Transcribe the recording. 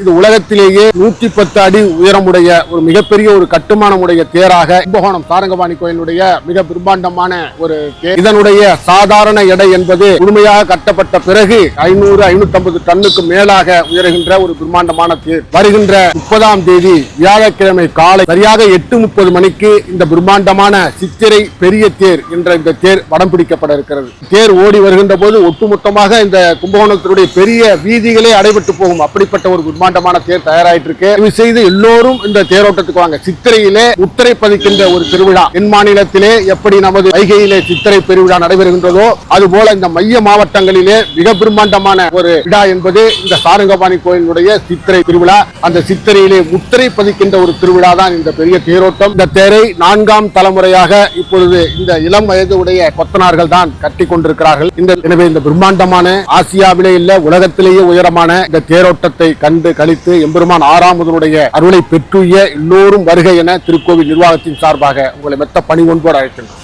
இது உலகத்திலேயே 110 அடி உயரமுடைய ஒரு மிகப்பெரிய ஒரு கட்டுமானமுடைய தேராக கும்பகோணம் சாரங்கபாணி கோயிலுடைய மிக பிரம்மாண்டமான ஒரு தேர். இதனுடைய சாதாரண எடை என்பது முழுமையாக கட்டப்பட்ட பிறகு 500-550 டன்னுக்கு மேலாக உயர்கின்ற ஒரு பிரம்மாண்டமான தேர். வருகின்ற 30ஆம் தேதி வியாழக்கிழமை காலை சரியாக 8:30 மணிக்கு இந்த பிரம்மாண்டமான சித்திரை பெரிய தேர் என்ற இந்த தேர் வடம் பிடிக்கப்பட இருக்கிறது. தேர் ஓடி வருகின்ற போது ஒட்டுமொத்தமாக இந்த கும்பகோணத்தினுடைய பெரிய வீதிகளே அடைபட்டு போகும். அப்படிப்பட்ட ஒரு பிரம்மாண்டமான தேர் தயாராயிட்டு இருக்கு. இது செய்து எல்லோரும் இந்த தேரோட்டத்துக்கு வாங்க. சித்திரையிலே முத்திரை பதிக்கின்ற ஒரு திருவிழா என் மாநிலத்திலே எப்படி நமது வைகையிலே சித்திரை பெருவிழா நடைபெறுகின்றதோ அதுபோல இந்த மைய மாவட்டங்களிலே மிக பிரம்மாண்டமான ஒரு விழா என்பது இந்த சாரங்கபாணி கோயிலுடைய சித்திரை திருவிழா. அந்த சித்திரையிலே முத்திரை பதிக்கின்ற ஒரு திருவிழா தான் இந்த பெரிய தேரோட்டம். இந்த தேரை 4ஆம் தலைமுறையாக இப்பொழுது இந்த இளம் வயது உடைய கொத்தனார்கள் தான் கட்டி கொண்டிருக்கிறார்கள். எனவே இந்த பிரம்மாண்டமான ஆசியாவிலே இல்ல உலகத்திலேயே உயரமான இந்த தேரோட்டத்தை கண்டு கழித்து எம்பெருமான் 6ஆம் அருளை பெற்றுய எல்லோரும் வருகை என திருக்கோவில் நிர்வாகத்தின் சார்பாக உங்களை மெத்த பணி ஒன்போடு அழைக்கின்றோம்.